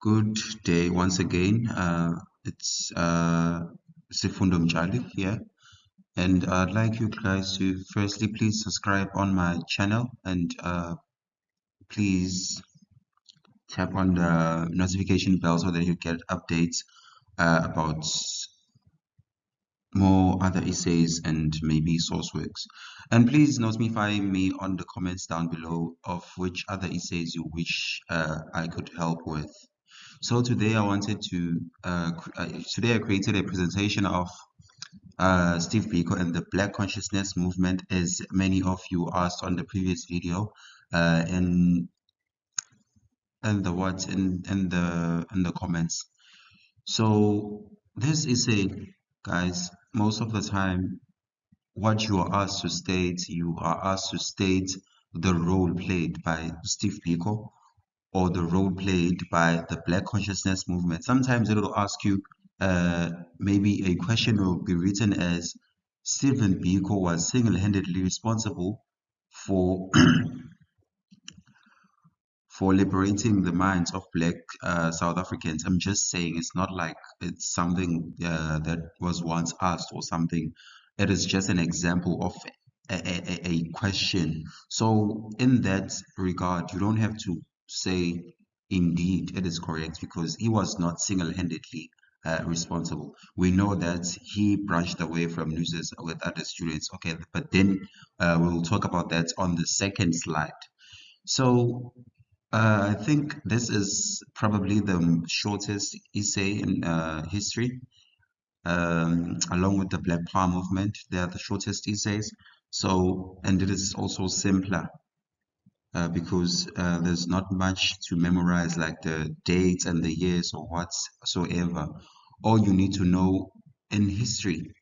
Good day once again. It's Sifundo Mjali here, and I'd like you guys to firstly please subscribe on my channel and please tap on the notification bell so that you get updates about more other essays and maybe source works. And please notify me on the comments down below of which other essays you wish I could help with. So today I wanted to today I created a presentation of Steve Biko and the Black Consciousness Movement, as many of you asked on the previous video, in the comments. So this is a guys. Most of the time, what you are asked to state, you are asked to state the role played by Steve Biko or the role played by the Black Consciousness Movement. Sometimes it will ask you, maybe a question will be written as Stephen Biko was single-handedly responsible for for liberating the minds of Black South Africans. I'm just saying it's not like it's something that was once asked or something. It is just an example of a question. So in that regard, you don't have to say indeed it is correct because he was not single-handedly responsible. We know that he branched away from nurses with other students. Okay, but then we'll talk about that on the second slide. So I think this is probably the shortest essay in history, along with the Black Power movement. They are the shortest essays. So, and it is also simpler because there's not much to memorize, like the dates and the years or whatsoever. All you need to know in history.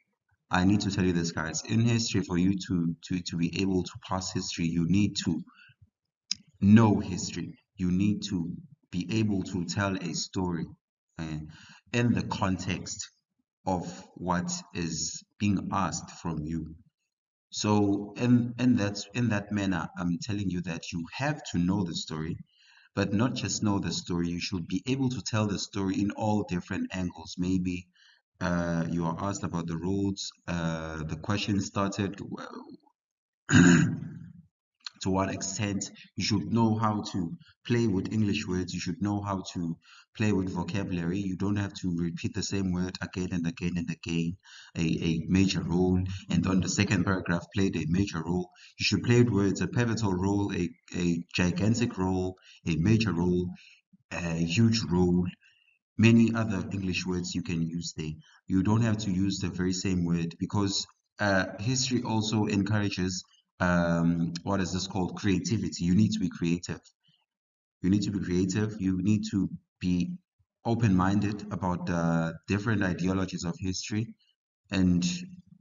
I need to tell you this, guys. In history, for you to be able to pass history, you need to know history. You need to be able to tell a story uh, in the context of what is being asked from you. So in that manner, I'm telling you that you have to know the story, but not just know the story. You should be able to tell the story in all different angles. Maybe you are asked about the roads. The question started. To what extent you should know how to play with English words, you should know how to play with vocabulary. You don't have to repeat the same word again and again and again. A major role, and on the second paragraph, played a major role. You should play with words, a pivotal role, a gigantic role, a major role, a huge role, many other English words you can use there. You don't have to use the very same word because history also encourages what is this called? Creativity. You need to be creative. You need to be creative. You need to be open-minded about the different ideologies of history. And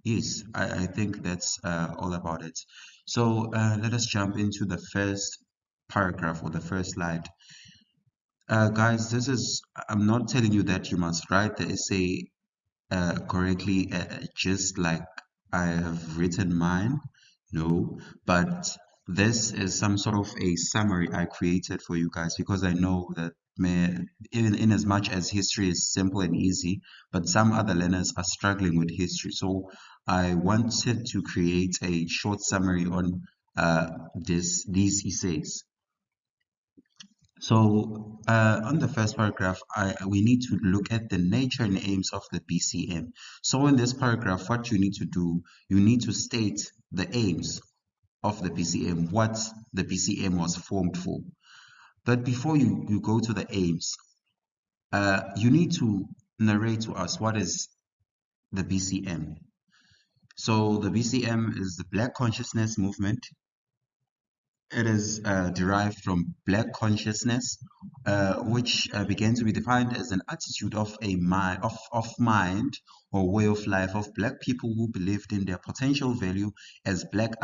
yes, I think that's all about it. So let us jump into the first paragraph or the first slide. Guys, I'm not telling you that you must write the essay correctly, just like I have written mine. No, but this is some sort of a summary I created for you guys because I know that even in as much as history is simple and easy, but some other learners are struggling with history. So I wanted to create a short summary on these essays. So on the first paragraph, we need to look at the nature and aims of the BCM. So in this paragraph, what you need to do, you need to state the aims of the BCM, what the BCM was formed for. But before you go to the aims, you need to narrate to us what is the BCM. So the BCM is the Black Consciousness Movement. It is derived from Black consciousness, which began to be defined as an attitude of a mind or way of life of Black people who believed in their potential value as Black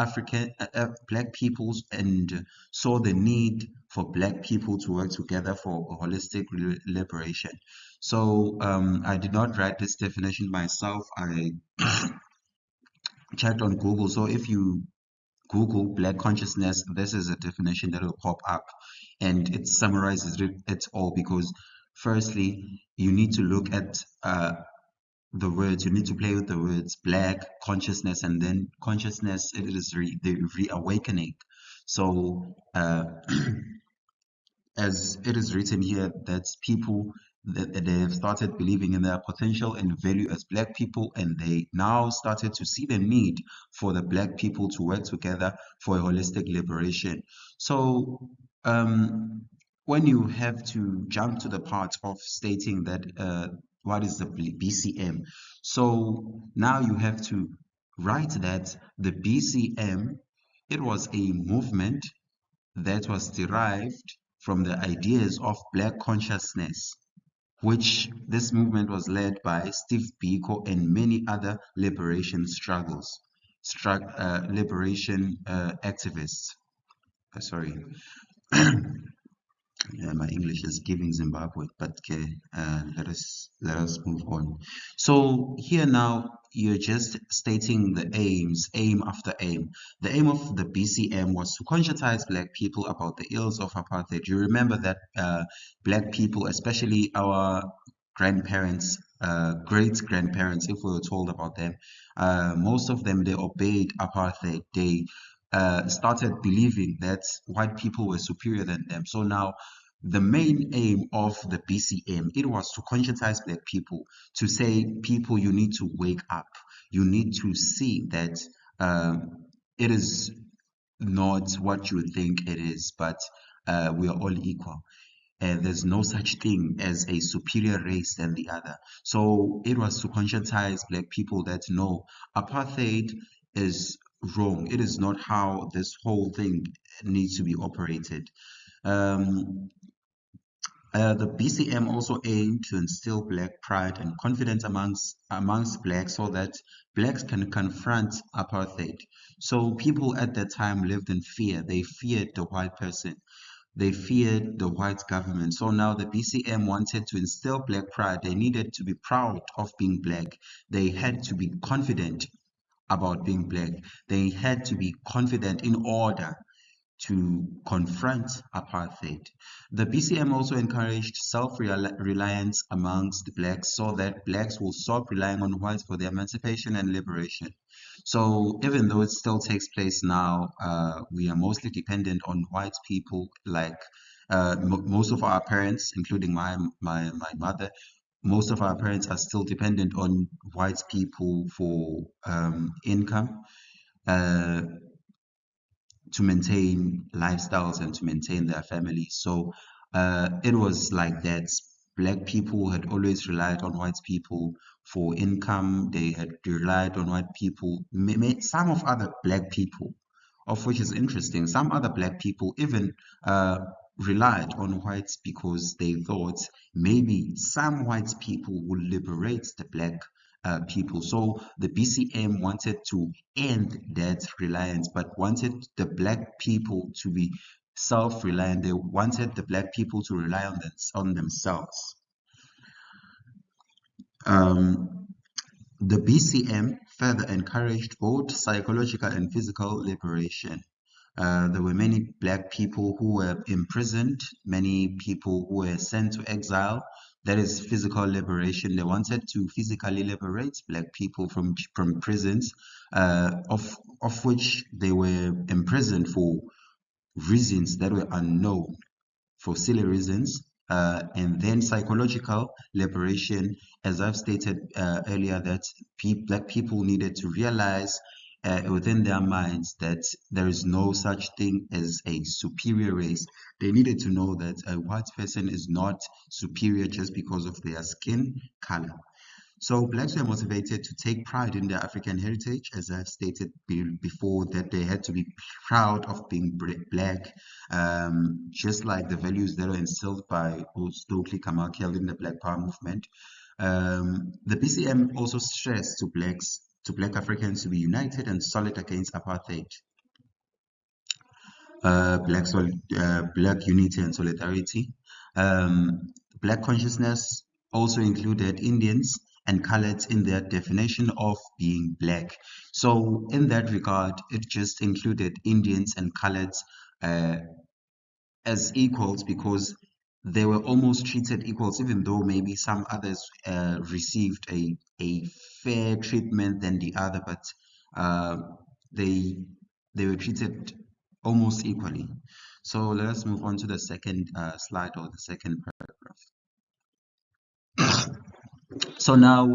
peoples and saw the need for Black people to work together for a holistic liberation. So I did not write this definition myself. I checked on Google. So if you Google Black consciousness, this is a definition that will pop up and it summarizes it all because Firstly, you need to look at the words. You need to play with the words black consciousness, and then consciousness. It is the reawakening. So as it is written here, that people that they have started believing in their potential and value as black people, and they now started to see the need for the black people to work together for a holistic liberation. So when you have to jump to the part of stating that what is the BCM, so now you have to write that the BCM, it was a movement that was derived from the ideas of Black consciousness, which this movement was led by Steve Biko and many other liberation liberation activists. Sorry, yeah, my English is giving Zimbabwe, but okay, let us move on. So here now you're just stating the aims, aim after aim. The aim of the BCM was to conscientize Black people about the ills of apartheid. You remember that Black people, especially our grandparents, great grandparents, if we were told about them, most of them they obeyed apartheid. They started believing that white people were superior than them. So now the main aim of the BCM, it was to conscientize Black people, to say, people, you need to wake up. You need to see that it is not what you think it is, but we are all equal. There's no such thing as a superior race than the other. So it was to conscientize Black people that no, apartheid is wrong. It is not how this whole thing needs to be operated. Um, the BCM also aimed to instill Black pride and confidence amongst Blacks so that Blacks can confront apartheid. So people at that time lived in fear. They feared the white person. They feared the white government. So now the BCM wanted to instill Black pride. They needed to be proud of being Black. They had to be confident about being Black. They had to be confident in order to confront apartheid. The BCM also encouraged self-reliance amongst Blacks so that Blacks will stop relying on whites for their emancipation and liberation. So even though it still takes place now, we are mostly dependent on white people, like most of our parents, including my mother, most of our parents are still dependent on white people for income. Uh, to maintain lifestyles and to maintain their families. So it was like that. Black people had always relied on white people for income. They had relied on white people. Some of other black people, of which is interesting. Some other black people even relied on whites because they thought maybe some white people would liberate the black people. So the BCM wanted to end that reliance, but wanted the black people to be self-reliant. They wanted the black people to rely on themselves. Um, the BCM further encouraged both psychological and physical liberation. There were many black people who were imprisoned, many people who were sent to exile. That is physical liberation. They wanted to physically liberate black people from prisons, of which they were imprisoned for reasons that were unknown, for silly reasons. And then psychological liberation, as I've stated earlier, that black people needed to realize within their minds that there is no such thing as a superior race. They needed to know that a white person is not superior just because of their skin color. So blacks were motivated to take pride in their African heritage, as I've stated before, that they had to be proud of being black, just like the values that were instilled by Stokely Carmichael in the Black Power movement. The BCM also stressed to black Africans to be united and solid against apartheid. Black unity and solidarity. Black consciousness also included Indians and coloreds in their definition of being black. So in that regard, it just included Indians and coloreds uh, as equals because they were almost treated equals, even though maybe some others received a fair treatment than the other, but uh, they they were treated almost equally. So let us move on to the second slide, or the second paragraph. So now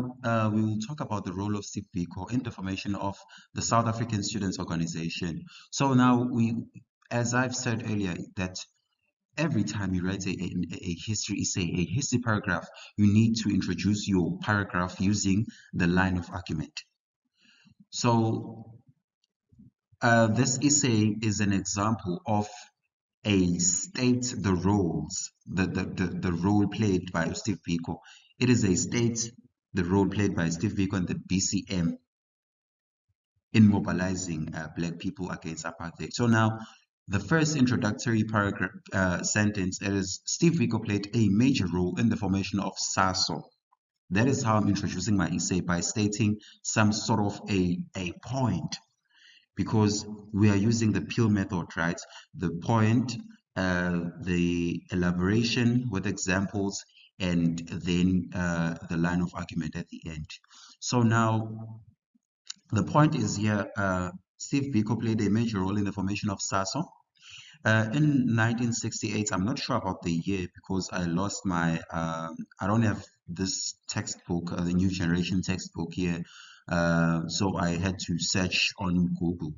we will talk about the role of Steve Biko in the formation of the South African Students Organization. So now as I've said earlier, that every time you write a history essay, a history paragraph, you need to introduce your paragraph using the line of argument. So this essay is an example of a state the roles, the role played by Steve Biko. It is a state the role played by Steve Biko and the BCM in mobilizing Black people against apartheid. So now, the first introductory paragraph sentence is Steve Biko played a major role in the formation of SASO. That is how I'm introducing my essay, by stating some sort of a point, because we are using the peel method, right? The point, the elaboration with examples, and then the line of argument at the end. So now, the point is here, Steve Biko played a major role in the formation of SASO. In 1968, I'm not sure about the year because I lost my, I don't have this textbook, the new generation textbook here. So I had to search on Google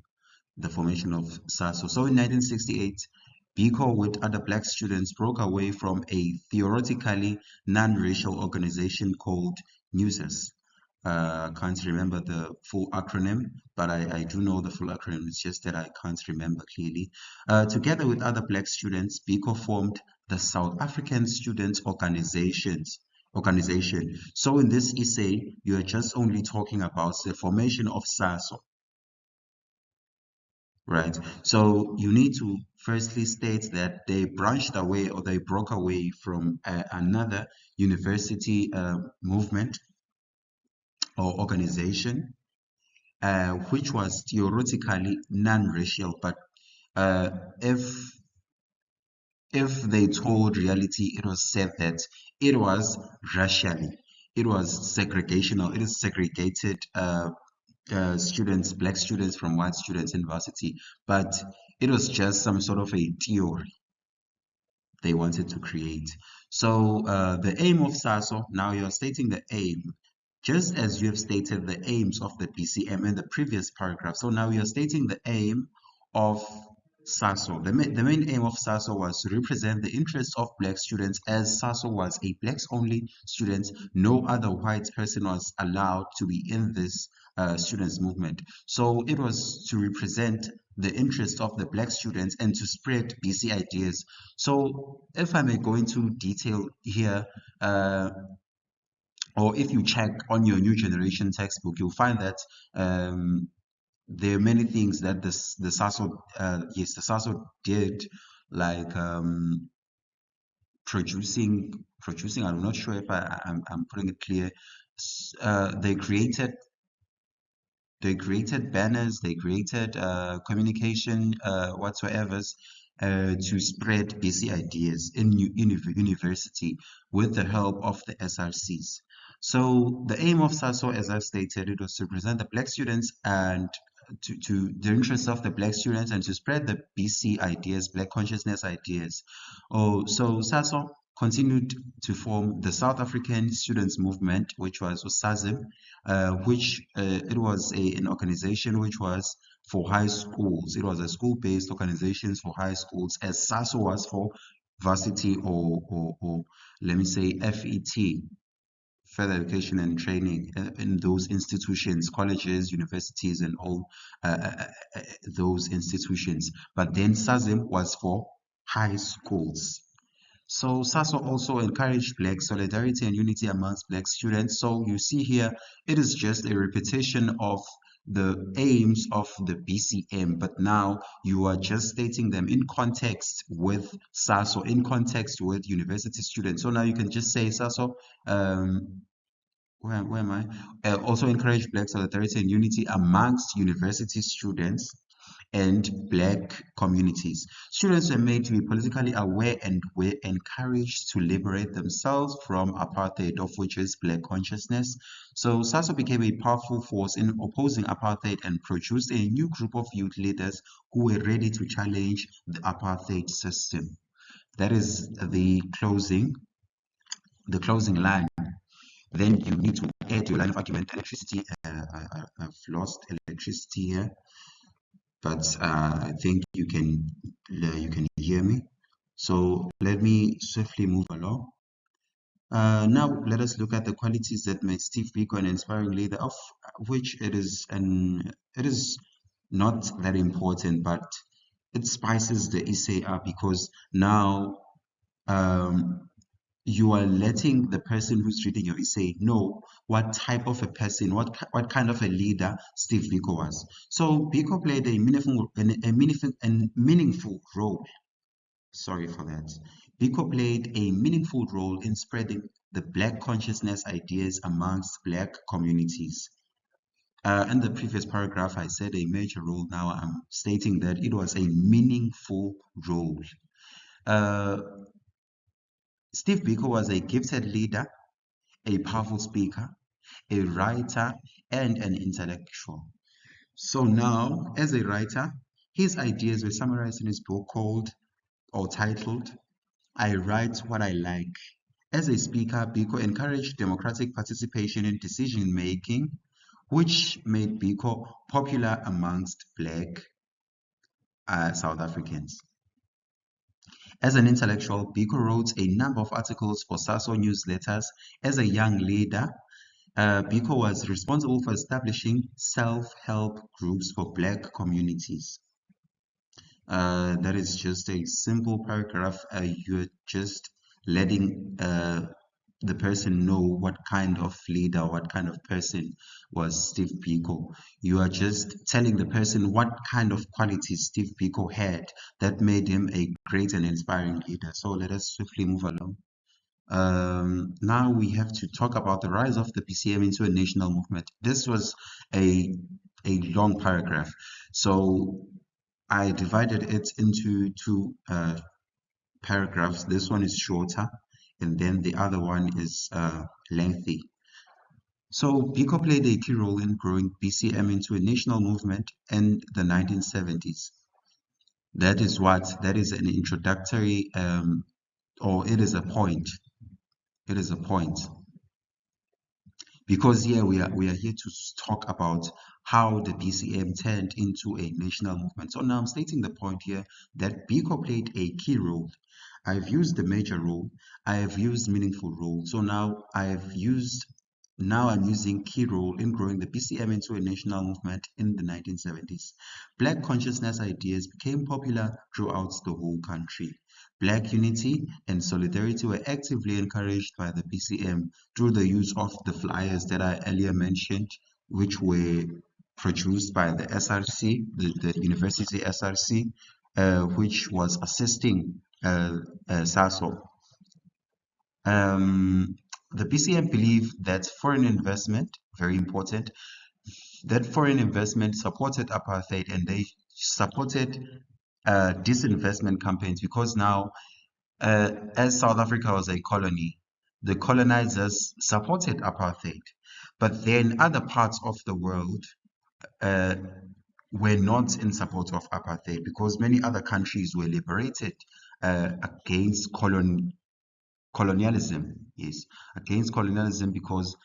the formation of SASO. So in 1968, Biko with other Black students broke away from a theoretically non-racial organization called NUSAS. Can't remember the full acronym, but I do know the full acronym. It's just that I can't remember clearly. Together with other Black students, Biko formed the South African Students Organization. So in this essay, you are just only talking about the formation of SASO. Right. So you need to firstly state that they branched away, or they broke away from another university movement or organization, which was theoretically non-racial. But uh, if if they told reality, it was said that it was racially, it was segregational, it is segregated students, Black students from white students in varsity, but it was just some sort of a theory they wanted to create. So the aim of SASO, now you're stating the aim, just as you have stated the aims of the BCM in the previous paragraph. So now you're stating the aim of SASO. The main aim of SASO was to represent the interests of Black students, as SASO was a Blacks only student. No other white person was allowed to be in this students movement. So it was to represent the interest of the Black students and to spread BC ideas. So if I may go into detail here, or if you check on your new generation textbook, you'll find that there are many things that the SASO, yes, the SASO did, like producing. I'm not sure if I'm putting it clear. They created banners, they created communication whatsoever to spread BC ideas in university with the help of the SRCs. So the aim of SASO, as I've stated, it was to present the Black students and to the interests of the Black students, and to spread the BC ideas, Black consciousness ideas. Oh, so SASO continued to form the South African Students Movement, which was SASIM, which it was an organization which was for high schools. It was a school-based organization for high schools, as SASO was for varsity, or let me say FET, further education and training, in those institutions, colleges, universities, and all those institutions. But then SASIM was for high schools. So SASO also encouraged Black solidarity and unity amongst Black students. So you see here, it is just a repetition of the aims of the BCM, but now you are just stating them in context with SASO, in context with university students. So now you can just say SASO, where am I? Also encourage Black solidarity and unity amongst university students. and Black communities. Students were made to be politically aware and were encouraged to liberate themselves from apartheid, of which is Black consciousness. So SASO became a powerful force in opposing apartheid and produced a new group of youth leaders who were ready to challenge the apartheid system. That is the closing line. Then you need to add your line of argument. Electricity. I've lost electricity here, but I think you can hear me. So let me swiftly move along. Now let us look at the qualities that make Steve Biko an inspiring leader, of which it is not that important, but it spices the essay up because now um, you are letting the person who's reading your essay know what type of a person, what kind of a leader Steve Biko was. So Biko played a meaningful role. Sorry for that. Biko played a meaningful role in spreading the Black consciousness ideas amongst Black communities. In the previous paragraph, I said a major role. Now I'm stating that it was a meaningful role. Uh, Steve Biko was a gifted leader, a powerful speaker, a writer, and an intellectual. So now, as a writer, his ideas were summarized in his book called or titled I Write What I Like. As a speaker, Biko encouraged democratic participation in decision making, which made Biko popular amongst Black South Africans. As an intellectual, Biko wrote a number of articles for SASO newsletters. As a young leader, Biko was responsible for establishing self-help groups for Black communities. That is just a simple paragraph. You're just letting the person know what kind of leader, what kind of person was Steve Biko. You are just telling the person what kind of qualities Steve Biko had that made him a great and inspiring leader. So let us swiftly move along. Now we have to talk about the rise of the BCM into a national movement. This was a long paragraph, so I divided it into two paragraphs. This one is shorter, and then the other one is lengthy. So Biko played a key role in growing BCM into a national movement in the 1970s. That is an introductory, or it is a point. It is a point. Because here we are here to talk about how the BCM turned into a national movement. So now I'm stating the point here that Biko played a key role. I've used the major role, I have used meaningful role. So now I'm using key role in growing the BCM into a national movement in the 1970s. Black consciousness ideas became popular throughout the whole country. Black unity and solidarity were actively encouraged by the BCM through the use of the flyers that I earlier mentioned, which were produced by the SRC, the University SRC, which was assisting SASO. The BCM believed that foreign investment, very important, that foreign investment supported apartheid and they supported disinvestment campaigns because now as South Africa was a colony, the colonizers supported apartheid, but then other parts of the world uh, were not in support of apartheid because many other countries were liberated against colonialism. Yes, against colonialism because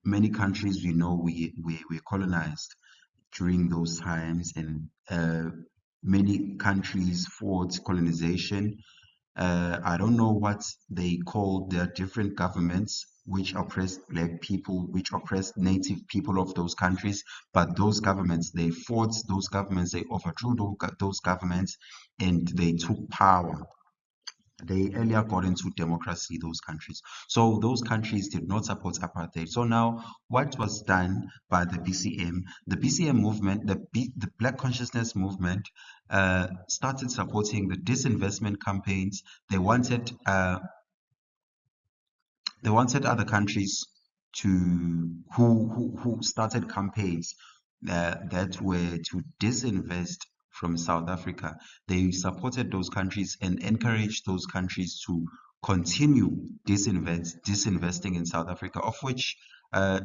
many countries we were colonized during those times, and many countries fought colonization. I don't know what they call their different governments which oppressed Black people, which oppressed native people of those countries, but those governments, they fought those governments, they overthrew those governments, and they took power. They earlier got into democracy, those countries. So those countries did not support apartheid. So now what was done by the BCM movement, the Black Consciousness movement, started supporting the disinvestment campaigns. They wanted other countries to who started campaigns that were to disinvest from South Africa. They supported those countries and encouraged those countries to continue disinvesting in South Africa, of which uh,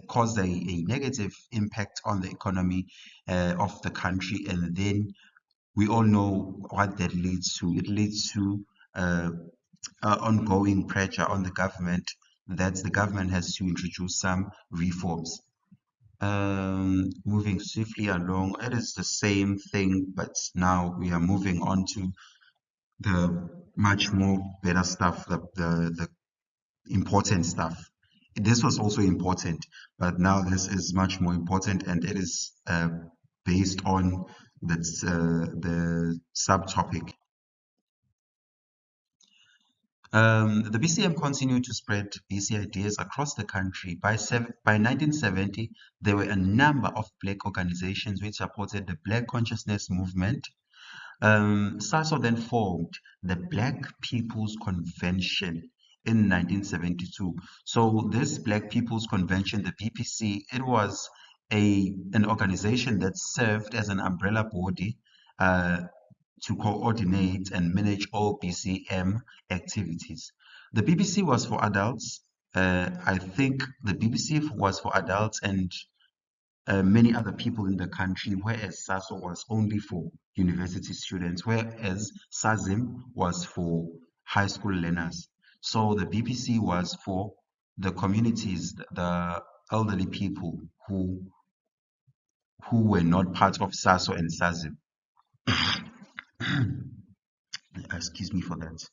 caused a negative impact on the economy of the country. And then we all know what that leads to. It leads to uh, ongoing pressure on the government that the government has to introduce some reforms. Moving swiftly along, it is the same thing, but now we are moving on to the much more better stuff, the important stuff. This was also important, but now this is much more important, and it is based on the subtopic. The BCM continued to spread BC ideas across the country. By 1970, there were a number of Black organizations which supported the Black consciousness movement. SASO then formed the Black People's Convention in 1972. So this Black People's Convention, the BPC, it was an organization that served as an umbrella body uh, to coordinate and manage all BCM activities. The BBC was for adults. I think the BBC was for adults and many other people in the country, whereas SASO was only for university students, whereas SAZIM was for high school learners. So the BBC was for the communities, the elderly people who were not part of SASO and SAZIM. Excuse me for that.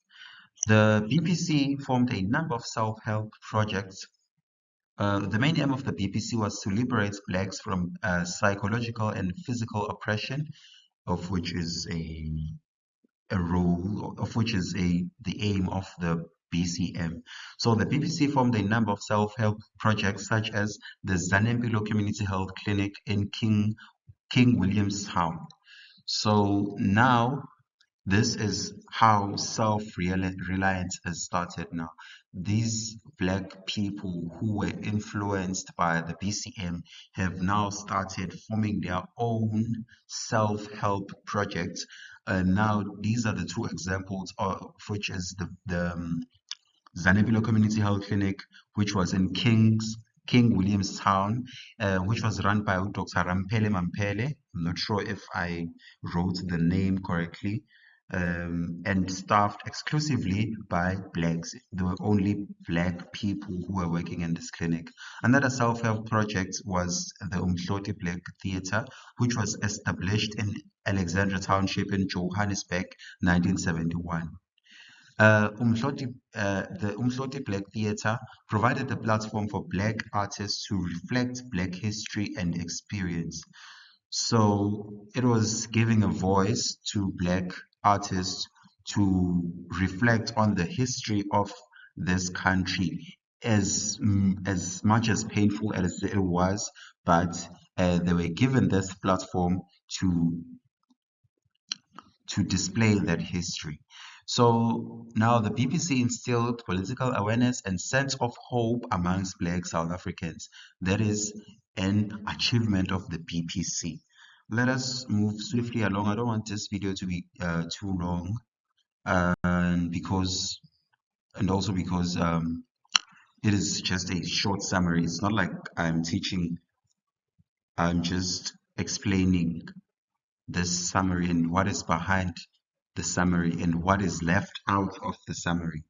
The BPC formed a number of self-help projects. The main aim of the BPC was to liberate blacks from psychological and physical oppression, of which is a role, of which is the aim of the BCM. So the BPC formed a number of self-help projects, such as the Zanempilo Community Health Clinic in King Williamstown. So now this is how self-reliance has started now. These black people who were influenced by the BCM have now started forming their own self-help projects. Now, these are the two examples of which is the Zanebilo Community Health Clinic, which was in King Williamstown, which was run by Dr. Rampele Mampele. I'm not sure if I wrote the name correctly, and staffed exclusively by blacks. There were only black people who were working in this clinic. Another self-help project was the Umhloti Black Theatre, which was established in Alexandra Township in Johannesburg, 1971. The Umhloti Black Theatre provided a platform for black artists to reflect black history and experience. So it was giving a voice to black artists to reflect on the history of this country, as much as painful as it was, but they were given this platform to to display that history. So now the BBC instilled political awareness and sense of hope amongst Black South Africans. That is an achievement of the BBC. Let us move swiftly along. I don't want this video to be too long, and also because it is just a short summary. It's not like I'm teaching. I'm just explaining this summary and what is behind the summary and what is left out of the summary.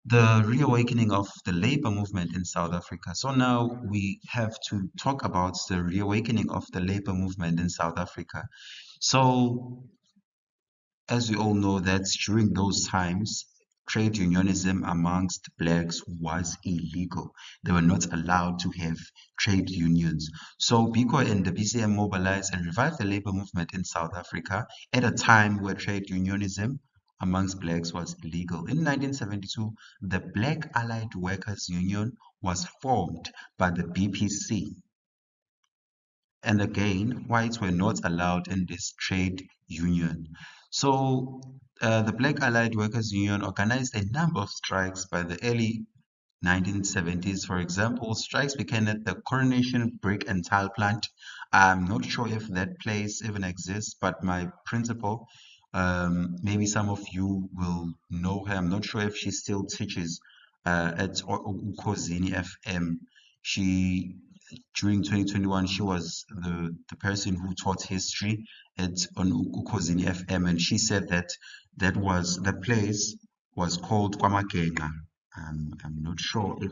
The reawakening of the labor movement in South Africa. So now we have to talk about the reawakening of the labor movement in South Africa. So as we all know that during those times, trade unionism amongst blacks was illegal. They were not allowed to have trade unions. So Biko and the BCM mobilized and revived the labor movement in South Africa at a time where trade unionism amongst blacks was illegal. In 1972, the Black Allied Workers Union was formed by the BPC. And again, whites were not allowed in this trade union. So the Black Allied Workers Union organized a number of strikes by the early 1970s, for example, strikes began at the Coronation Brick and Tile Plant. I'm not sure if that place even exists, but my principal, maybe some of you will know her. I'm not sure if she still teaches at Ukozini FM. She During 2021, she was the person who taught history at on Ukozini FM, and she said that the place was called Kwamagenga. I'm not sure if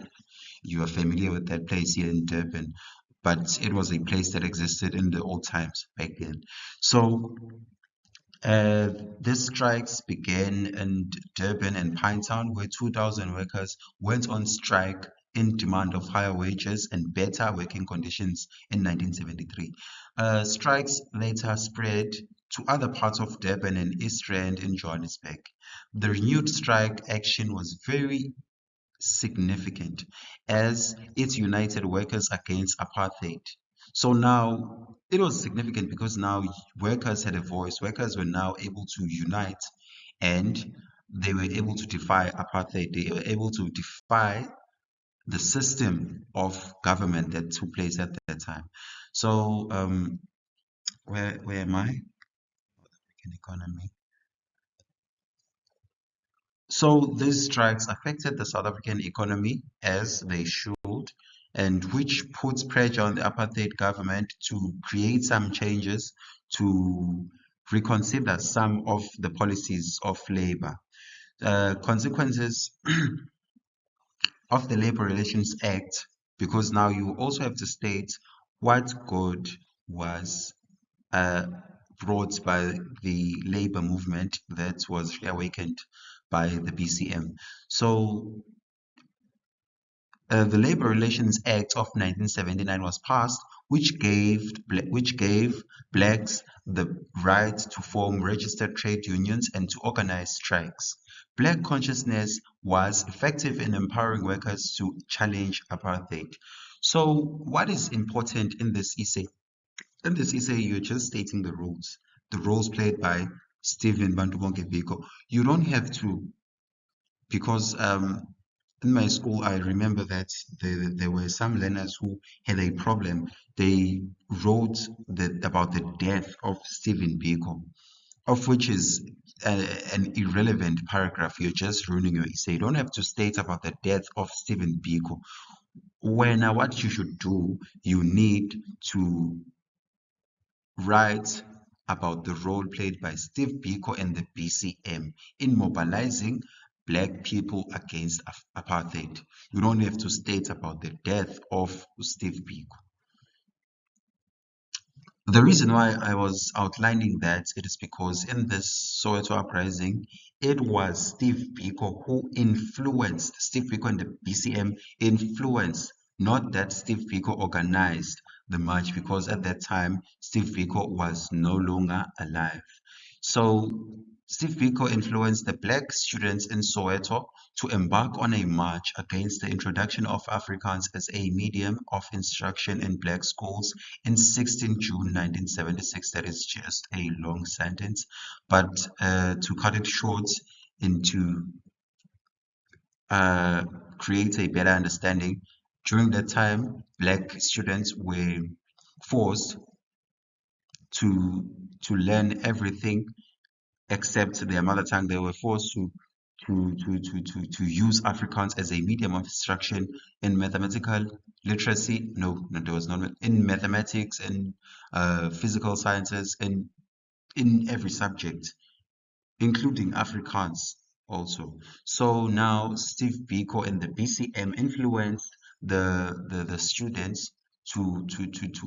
you are familiar with that place here in Durban, but it was a place that existed in the old times back then. So uh, these strikes began in Durban and Pinetown, where 2,000 workers went on strike in demand of higher wages and better working conditions in 1973. Strikes later spread to other parts of Durban and East Rand in Johannesburg. The renewed strike action was very significant as it united workers against apartheid. So now it was significant because now workers had a voice. Workers were now able to unite and they were able to defy apartheid. They were able to defy the system of government that took place at that time. So where am I? In economy. So these strikes affected the South African economy as they should, and which puts pressure on the apartheid government to create some changes to reconsider some of the policies of labor. Consequences of the Labor Relations Act, because now you also have to state what good was uh, brought by the labor movement that was reawakened by the BCM. So the Labor Relations Act of 1979 was passed, which gave blacks the right to form registered trade unions and to organize strikes. Black consciousness was effective in empowering workers to challenge apartheid. So, what is important in this essay? In this essay, you're just stating the roles played by Stephen Bantubonke Biko. You don't have to, because in my school, I remember that there were some learners who had a problem. They wrote about the death of Stephen Biko, of which is an irrelevant paragraph. You're just ruining your essay. You don't have to state about the death of Stephen Biko. What you should do, you need to writes about the role played by Steve Biko and the BCM in mobilizing black people against apartheid. You don't have to state about the death of Steve Biko. The reason why I was outlining that it is because in this Soweto uprising, it was Steve Biko who influenced, Steve Biko and the BCM influenced, not that Steve Biko organized the march, because at that time, Steve Biko was no longer alive. So Steve Biko influenced the black students in Soweto to embark on a march against the introduction of Afrikaans as a medium of instruction in black schools in 16 June 1976. That is just a long sentence, but to cut it short into uh, create a better understanding, during that time, black students were forced to learn everything except their mother tongue. They were forced to use Afrikaans as a medium of instruction in mathematical literacy. No, no, there was not in mathematics and physical sciences and in every subject, including Afrikaans also. So now Steve Biko and the BCM influenced the students to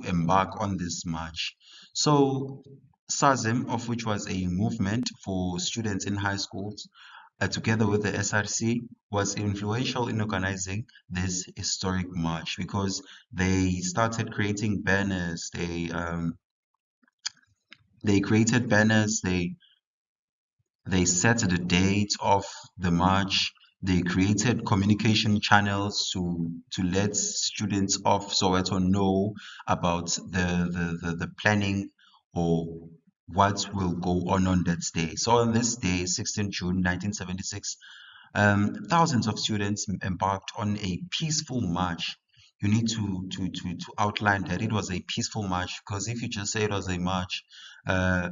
embark on this march. So SASM, of which was a movement for students in high schools, together with the SRC, was influential in organizing this historic march because they started creating banners. They created banners. They set the date of the march. They created communication channels to let students of Soweto know about the planning or what will go on that day. So on this day, 16 June 1976, Thousands of students embarked on a peaceful march. You need to outline that it was a peaceful march, because if you just say it was uh,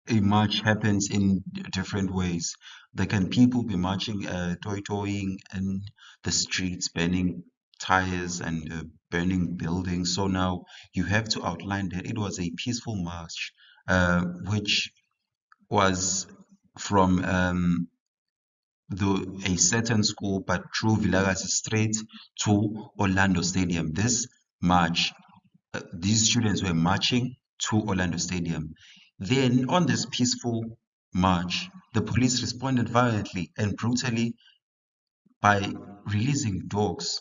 a march happens in different ways. There can people be marching, toing in the streets, burning tires and burning buildings. So now you have to outline that it was a peaceful march, which was from a certain school, but through Vilagasi Street to Orlando Stadium. This march, these students were marching to Orlando Stadium. Then, on this peaceful march, the police responded violently and brutally by releasing dogs,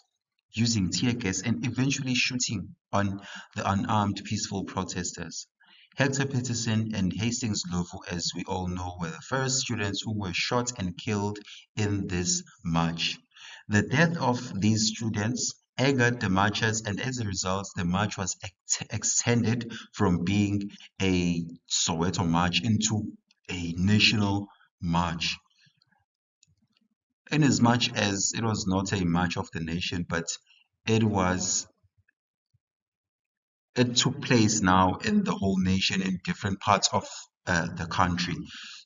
using tear gas, and eventually shooting on the unarmed peaceful protesters. Hector Peterson and Hastings Lovu, as we all know, were the first students who were shot and killed in this march. The death of these students angered the marchers, and as a result, the march was extended from being a Soweto march into a national march. In as much as it was not a march of the nation, but it was it took place now in the whole nation in different parts of the country.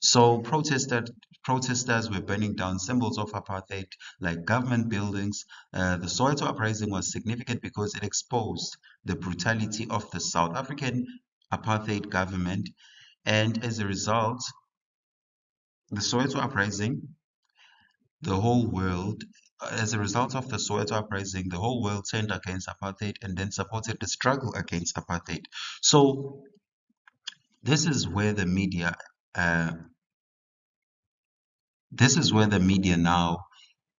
So protesters were burning down symbols of apartheid like government buildings. The Soweto uprising was significant because it exposed the brutality of the South African apartheid government, and as a result, the Soweto uprising the whole world, as a result of the Soweto uprising, the whole world turned against apartheid and then supported the struggle against apartheid. So this is where the media, uh, this is where the media now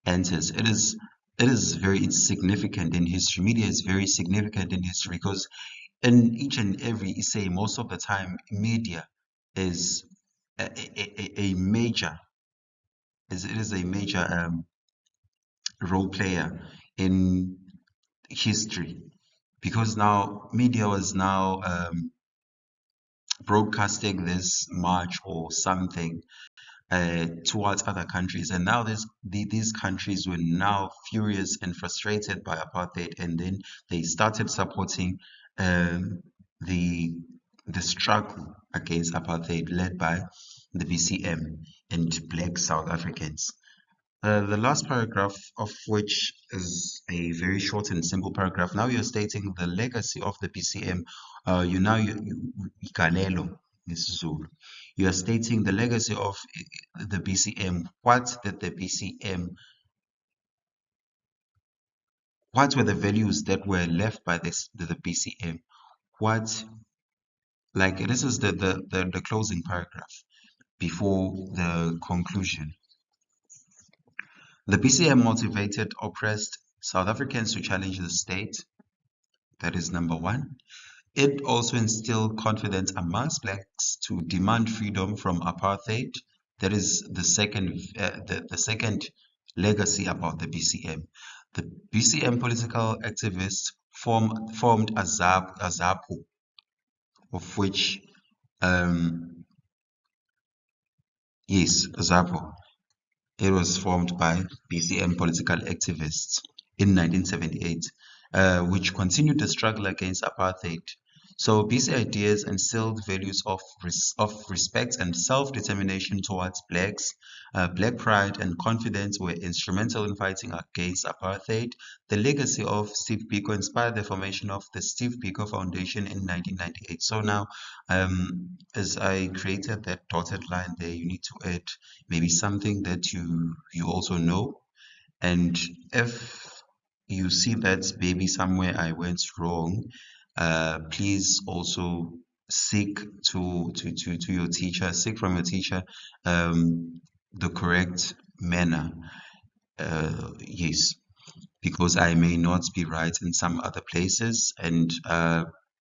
enters. It is very significant in history. Media is very significant in history because in each and every essay, most of the time, media is a major, it is a major role player in history, because now media was now broadcasting this march or something towards other countries, and now these countries were now furious and frustrated by apartheid, and then they started supporting um, the the struggle against apartheid led by the BCM and Black South Africans. The last paragraph of which is a very short and simple paragraph. Now you're stating the legacy of the BCM. Igalelo, isiZulu. You are stating the legacy of the BCM. What were the values that were left by the BCM? What, like, this is the closing paragraph before the conclusion. The BCM motivated oppressed South Africans to challenge the state. That is number one. It also instilled confidence amongst blacks to demand freedom from apartheid. That is the second legacy about the BCM. The BCM political activists formed AZAPO, of which, um, yes, AZAPO. It was formed by BCM political activists in 1978, which continued the struggle against apartheid. So BC ideas instilled values of respect and self-determination towards blacks. Black pride and confidence were instrumental in fighting against apartheid. The legacy of Steve Biko inspired the formation of the Steve Biko Foundation in 1998. So now, as I created that dotted line there, you need to add maybe something that you also know. And if you see that maybe somewhere I went wrong, please also seek to your teacher, seek from your teacher the correct manner. Yes, because I may not be right in some other places, and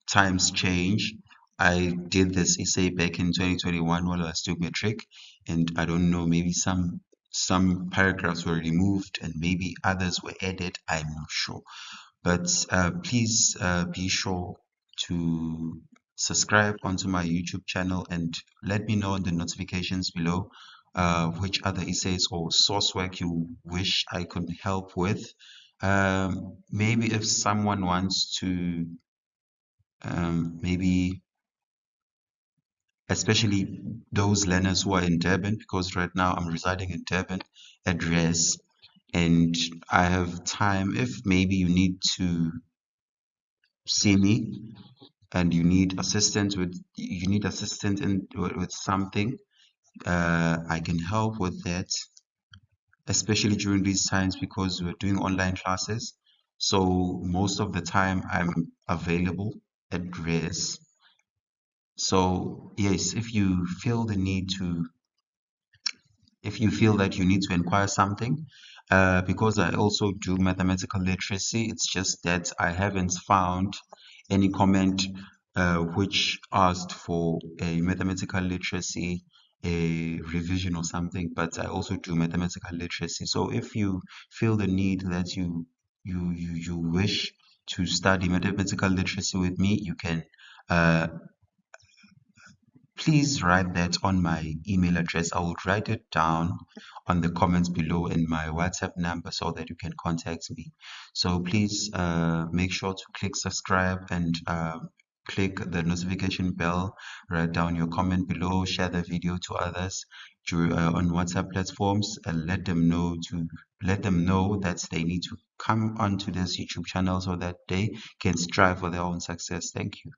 times change. I did this essay back in 2021 while I was doing matric, and I don't know, maybe some paragraphs were removed and maybe others were added. I'm not sure. But please be sure to subscribe onto my YouTube channel and let me know in the notifications below which other essays or source work you wish I could help with. Maybe if someone wants to, maybe especially those learners who are in Durban, because right now I'm residing in Durban, address, and I have time. If maybe you need to see me and you need assistance with something, I can help with that, especially during these times because we're doing online classes. So most of the time I'm available at rest. So yes, if you feel that you need to inquire something, because I also do mathematical literacy, it's just that I haven't found any comment which asked for a mathematical literacy, a revision or something, but I also do mathematical literacy. So if you feel the need that you wish to study mathematical literacy with me, you can uh, please write that on my email address. I will write it down on the comments below in my WhatsApp number so that you can contact me. So please make sure to click subscribe and click the notification bell. Write down your comment below. Share the video to others on WhatsApp platforms and let them know that they need to come onto this YouTube channel so that they can strive for their own success. Thank you.